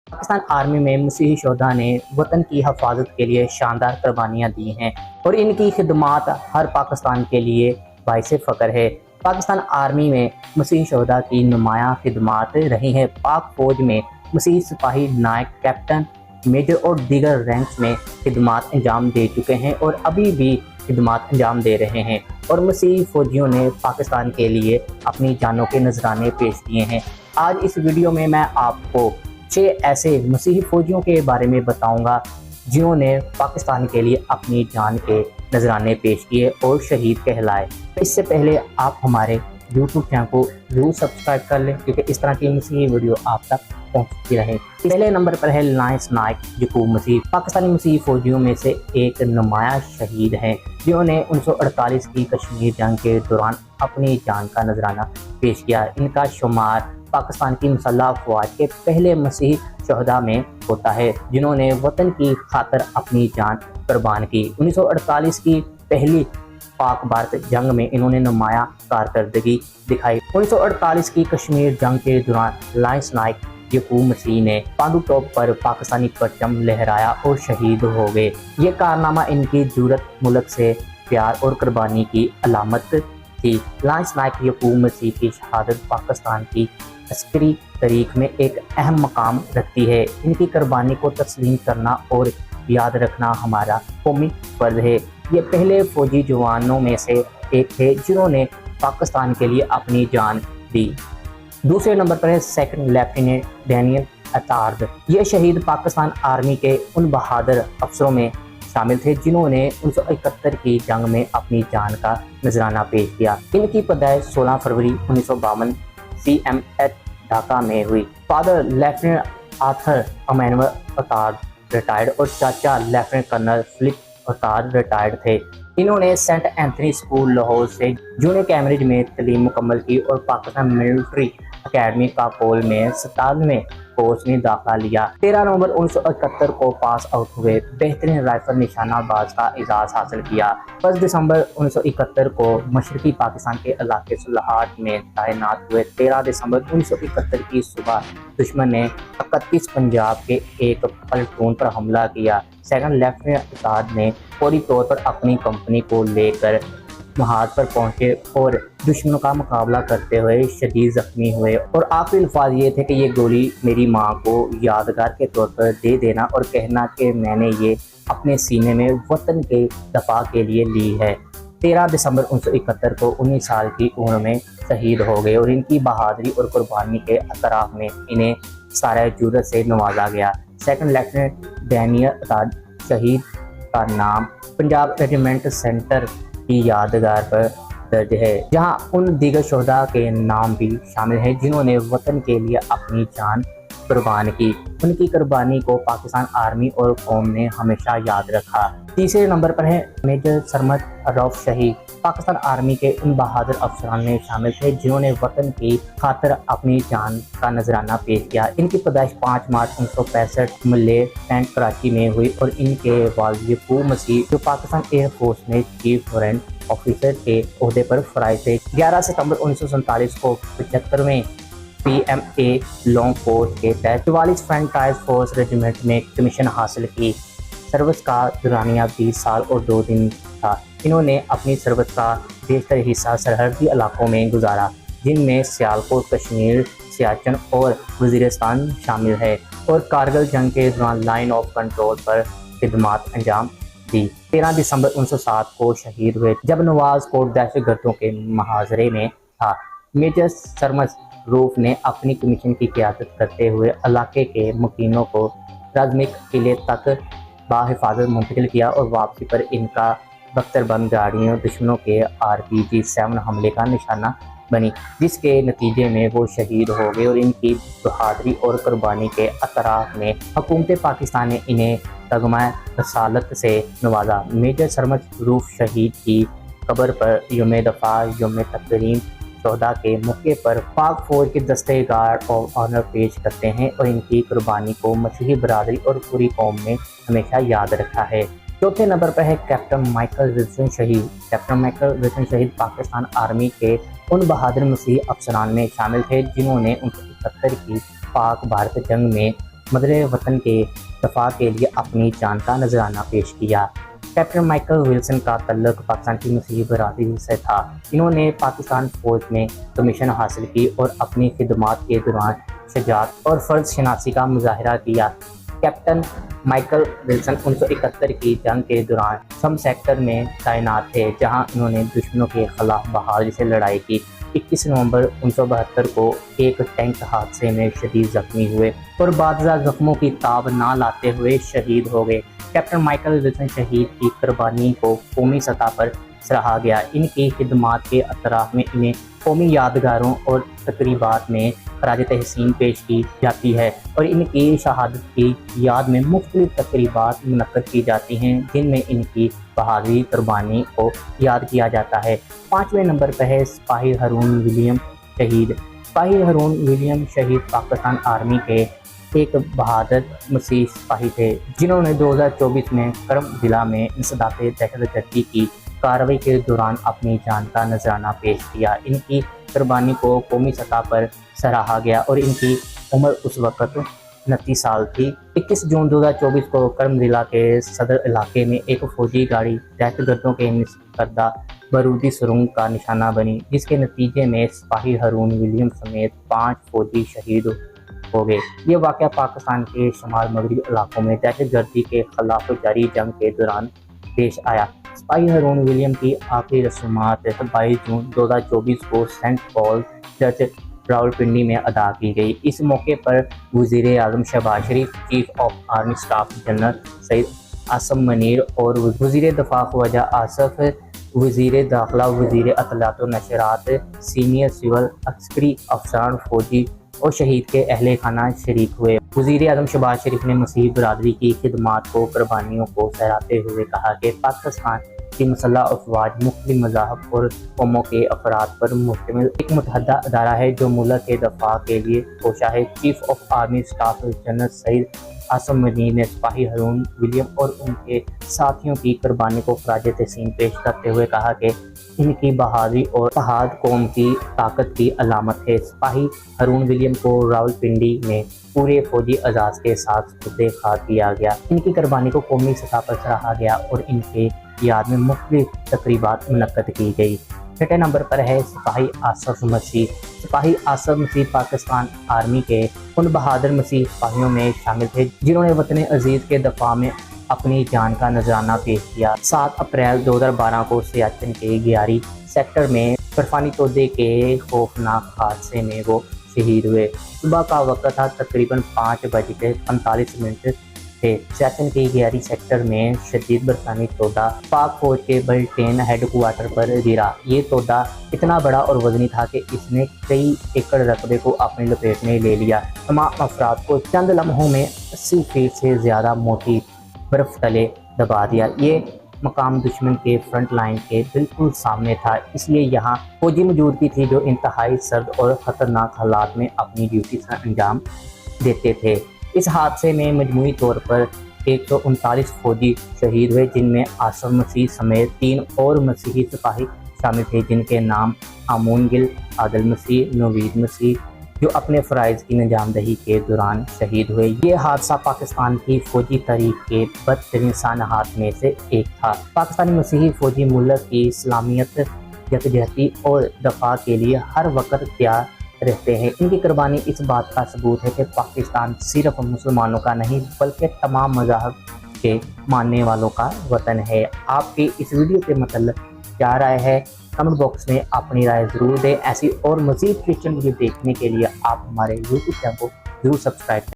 Pakistan army में मसीही शोधा ने वतन की हिफाजत के लिए शानदार कुर्बानियाँ दी हैं और इनकी खिदमात हर पाकिस्तान के लिए बाइस फ़ख्र है। पाकिस्तान आर्मी में मसीही शोधा की नुमायाँ खिदमात रही हैं। पाक फ़ौज में मसीही सिपाही, नायक, कैप्टन, मेजर और दीगर रैंक्स में खिदमात अंजाम दे चुके हैं और अभी भी खिदमात अंजाम दे रहे हैं और मसीही फ़ौजियों ने पाकिस्तान के लिए अपनी जानों के नजराने पेश किए हैं। आज इस वीडियो में मैं आपको 6 ऐसे मसीही फ़ौजियों के बारे में बताऊंगा जिन्होंने पाकिस्तान के लिए अपनी जान के नजराने पेश किए और शहीद कहलाए। इससे पहले आप हमारे यूट्यूब चैनल को जरूर सब्सक्राइब कर लें क्योंकि इस तरह की मसीही वीडियो आप तक पहुंचती रहे। पहले नंबर पर है लांस नायक यकूब मसीह। पाकिस्तानी मसीही फ़ौजियों में से एक नुमाया शहीद हैं जिन्होंने 1948 की कश्मीर जंग के दौरान अपनी जान का नजराना पेश किया। इनका शुमार पाकिस्तान की मुसल्लह अफवाज के पहले मसीही शहदा में होता है जिन्होंने वतन की खातर अपनी जान कुर्बान की। 1948 की पहली पाक भारत जंग में इन्होंने नुमाया कारकर्दगी दिखाई। 1948 की कश्मीर जंग के दौरान लांस नायक यकूब मसीह ने पांडु टॉप पर पाकिस्तानी परचम लहराया और शहीद हो गए। ये कारनामा इनकी जुर्रत, मुल्क से प्यार और कुर्बानी की अलामत थी। लांस नायक यकूब मसीह की शहादत पाकिस्तान की अस्करी तारीख में एक अहम मकाम रखती है। इनकी कुर्बानी को तस्लीम करना और याद रखना हमारा कौमी फर्ज है। ये पहले फौजी जवानों में से एक थे जिन्होंने पाकिस्तान के लिए अपनी जान दी। दूसरे नंबर पर है सेकंड लेफ्टिनेंट डैनियल अतार्द। ये शहीद पाकिस्तान आर्मी के उन बहादुर अफसरों में शामिल थे जिन्होंने 1971 की जंग में अपनी जान का नजराना पेश किया। इनकी पैदाइश 16 फरवरी 1952 CMH ढाका में हुई। फादर लेफ्टिनेंट आर्थर अमैनुअल अतार्द रिटायर्ड और चाचा लेफ्टिनेंट कर्नल फिलिप अतार्द रिटायर्ड थे। इन्होंने सेंट एंथनी स्कूल लाहौर से जूनियर कैम्ब्रिज में तालीम मुकम्मल की और पाकिस्तान मिलिट्री अकेडमी काकोल में 97वें कोर्स में दाखिला लिया। 13 नवंबर 1971 को पास आउट हुए। बेहतरीन राइफल निशानाबाज का एजाज़ हासिल किया। 1 दिसंबर 1971 को मशरकी पाकिस्तान के इलाके सुल्हाट में तैनात हुए। 13 दिसंबर 1971 की सुबह दुश्मन ने 31 पंजाब के एक प्लाटून पर हमला किया। सेकंड लेफ्टिनेंट अतार्द ने फौरी तौर पर अपनी कंपनी को लेकर महाद पर पहुंचे और दुश्मनों का मुकाबला करते हुए शदीद जख्मी हुए और आखिरी अल्फाज ये थे कि ये गोली मेरी माँ को यादगार के तौर पर दे देना और कहना कि मैंने ये अपने सीने में वतन के दफा के लिए ली है। 13 दिसंबर 1971 को 19 साल की उम्र में शहीद हो गए और इनकी बहादुरी और कुर्बानी के अतराफ में इन्हें सारे जुर्रत से नवाजा गया। सेकंड लेफ्टिनेंट डैनियल अतार्द शहीद का नाम पंजाब रेजिमेंट सेंटर की यादगार पर दर्ज है, जहां उन दीगर शोधा के नाम भी शामिल हैं जिन्होंने वतन के लिए अपनी जान कुर्बान की। उनकी कुर्बानी को पाकिस्तान आर्मी और कौम ने हमेशा याद रखा। तीसरे नंबर पर है मेजर सरमद रऊफ शहीद। पाकिस्तान आर्मी के उन बहादुर अफसरान में शामिल थे जिन्होंने वतन की खातिर अपनी जान का नजराना पेश किया। इनकी पैदाइश 5 मार्च 1965 मले कैंट कराची में हुई और इनके वालिद यकूब मसीह जो पाकिस्तान एयरफोर्स में चीफ वारंट ऑफिसर के ओहदे पर फराइज थे। 11 सितंबर 1947 को 75वें PMA लॉन्ग कोर्स के तहत 44 फ्रंटायर फोर्स रेजिमेंट में कमीशन हासिल की। सर्विस का दुरानिया 20 साल और 2 दिन था। इन्होंने अपनी सर्विस का बेशतर हिस्सा सरहदी इलाकों में गुजारा जिनमें सियालकोट, कश्मीर, सियाचिन और वजीरिस्तान शामिल है और कारगिल जंग के दौरान लाइन ऑफ कंट्रोल पर खिदमत अंजाम दी। 13 दिसंबर 1907 को शहीद हुए जब नवाज कोट दहशतगर्दों के मुहाजरे में था। मेजर सरमद रूफ ने अपनी कमीशन की क़यादत करते हुए इलाके के मुकीनों को राजमिक किले तक बाहिफाजत मुंतकिल किया और वापसी पर इनका बख्तरबंद गाड़ियों दुश्मनों के RPG-7 हमले का निशाना बनी, जिसके नतीजे में वो शहीद हो गए और इनकी बहादुरी और कुर्बानी के अतराफ में हुकूमत पाकिस्तान ने इन्हें तगमा रसालत से नवाजा। मेजर सरमद रूफ शहीद की कब्र पर यौम दफा, यौम तकरीम शोधा के मौके पर पाक फौज के दस्ते गार्ड ऑफ ऑनर पेश करते हैं और इनकी कुर्बानी को मसीही बरादरी और पूरी कौम ने हमेशा याद रखा है। चौथे नंबर पर है कैप्टन माइकल विल्सन शहीद। कैप्टन माइकल विल्सन शहीद पाकिस्तान आर्मी के उन बहादुर मसीही अफसरान में शामिल थे जिन्होंने 1971 की पाक भारत जंग में مدر وطن کے دفاع کے لیے اپنی جان کا نذرانہ پیش کیا۔ کیپٹن مائیکل ولسن کا تعلق پاکستان کی مسیحی برادری سے تھا۔ انہوں نے پاکستان فوج میں کمیشن حاصل کی اور اپنی خدمات کے دوران شجاعت اور فرض شناسی کا مظاہرہ کیا۔ کیپٹن مائیکل ولسن 1971 کی جنگ کے دوران سم سیکٹر میں تعینات تھے، جہاں انہوں نے دشمنوں کے خلاف بہادری سے لڑائی کی۔ 21 نومبر 1972 کو ایک ٹینک حادثے میں شدید زخمی ہوئے اور بعد ازاں زخموں کی تاب نہ لاتے ہوئے شہید ہو گئے۔ کیپٹن مائیکل ولسن شہید کی قربانی کو قومی سطح پر سراہا گیا۔ ان کی خدمات کے اعتراف میں انہیں قومی یادگاروں اور تقریبات میں خراج تحسین پیش کی جاتی ہے اور ان کی شہادت کی یاد میں مختلف تقریبات منعقد کی جاتی ہیں، جن میں ان کی بہادری قربانی کو یاد کیا جاتا ہے۔ 5ویں نمبر پہ ہے سپاہی ہارون ولیم شہید۔ سپاہی ہارون ولیم شہید پاکستان آرمی کے ایک بہادر مسیحی سپاہی تھے، جنہوں نے 2024 میں کرم ضلع میں انسداد دہشت گردی کی کارروائی کے دوران اپنی جان کا نذرانہ پیش کیا۔ ان کی قربانی کو قومی سطح پر سراہا گیا اور ان کی عمر اس وقت 29 سال تھی۔ 21 جون 2024 کو کرم ضلع کے صدر علاقے میں ایک فوجی گاڑی دہشت گردوں کے نصب کردہ بارودی سرنگ کا نشانہ بنی، جس کے نتیجے میں سپاہی ہارون ولیم سمیت 5 فوجی شہید ہو گئے۔ یہ واقعہ پاکستان کے شمال مغربی علاقوں میں دہشت گردی کے خلاف جاری جنگ کے دوران پیش آیا۔ سپاہی ہارون ولیم کی آخری رسومات 22 جون 2024 کو سینٹ پال چرچ راولپنڈی میں ادا کی گئی۔ اس موقع پر وزیر اعظم Shehbaz Sharif, chief of army staff general Syed Asim Munir اور وزیر دفاع خواجہ آصف، وزیر داخلہ، وزیر اطلاعات و نشریات، سینئر سول عسکری افسران، فوجی اور شہید کے اہل خانہ شریک ہوئے۔ وزیر اعظم شہباز شریف نے مسیحی برادری کی خدمات کو قربانیوں کو سراہتے ہوئے کہا کہ پاکستان کی مسلح افواج مختلف مذاہب اور قوموں کے افراد پر مشتمل ایک متحدہ ادارہ ہے جو ملک کے دفاع کے لیے کوشاں ہے۔ Chief of army staff general Syed Asim Munir نے سپاہی ہارون ولیم اور ان کے ساتھیوں کی قربانی کو خراج تحسین پیش کرتے ہوئے کہا کہ ان کی بہادری اور اتحاد قوم کی طاقت کی علامت ہے۔ سپاہی ہارون ولیم کو راولپنڈی میں پورے فوجی اعزاز کے ساتھ سپرد خاک کیا گیا۔ ان کی قربانی کو قومی سطح پر سراہا گیا اور ان کے یاد میں مختلف تقریبات منعقد کی گئی۔ 6 نمبر پر ہے سپاہی آصف مسیح۔ سپاہی آصف مسیح پاکستان آرمی کے ان بہادر مسیحی سپاہیوں میں شامل تھے جنہوں نے وطن عزیز کے دفاع میں اپنی جان کا نذرانہ پیش کیا۔ 7 اپریل 2012 کو سیاچن کے گیاری سیکٹر میں برفانی تودے کے خوفناک حادثے میں وہ شہید ہوئے۔ صبح کا وقت تھا، تقریباً 5:45 تھے۔ سیاچن کے گیاری سیکٹر میں شدید برفانی تودہ پاک فوج کے بلٹین ہیڈ کوارٹر پر گرا۔ یہ تودہ اتنا بڑا اور وزنی تھا کہ اس نے کئی ایکڑ رقبے کو اپنی لپیٹ میں لے لیا۔ تمام افراد کو چند لمحوں میں 80 فیٹ سے زیادہ موٹی برف تلے دبا دیا۔ یہ مقام دشمن کے فرنٹ لائن کے بالکل سامنے تھا، اس لیے یہاں فوجی موجودگی تھی جو انتہائی سرد اور خطرناک حالات میں اپنی ڈیوٹی سر انجام دیتے تھے۔ اس حادثے میں مجموعی طور پر 139 فوجی شہید ہوئے، جن میں آصف مسیح سمیت 3 اور مسیحی سپاہی شامل تھے جن کے نام آمون گل، عادل مسیح، نوید مسیح، جو اپنے فرائض کی انجام دہی کے دوران شہید ہوئے۔ یہ حادثہ پاکستان کی فوجی تاریخ کے بدترین سانحات میں سے ایک تھا۔ پاکستانی مسیحی فوجی ملک کی سلامت، یکجہتی اور دفاع کے لیے ہر وقت تیار رہتے ہیں۔ ان کی قربانی اس بات کا ثبوت ہے کہ پاکستان صرف مسلمانوں کا نہیں بلکہ تمام مذاہب کے ماننے والوں کا وطن ہے۔ آپ کی اس ویڈیو کے متعلق کیا رائے ہے؟ کمنٹ باکس میں اپنی رائے ضرور دیں۔ ایسی اور مزید کرسچن ویڈیو دیکھنے کے لیے آپ ہمارے یوٹیوب چینل کو ضرور سبسکرائب کریں۔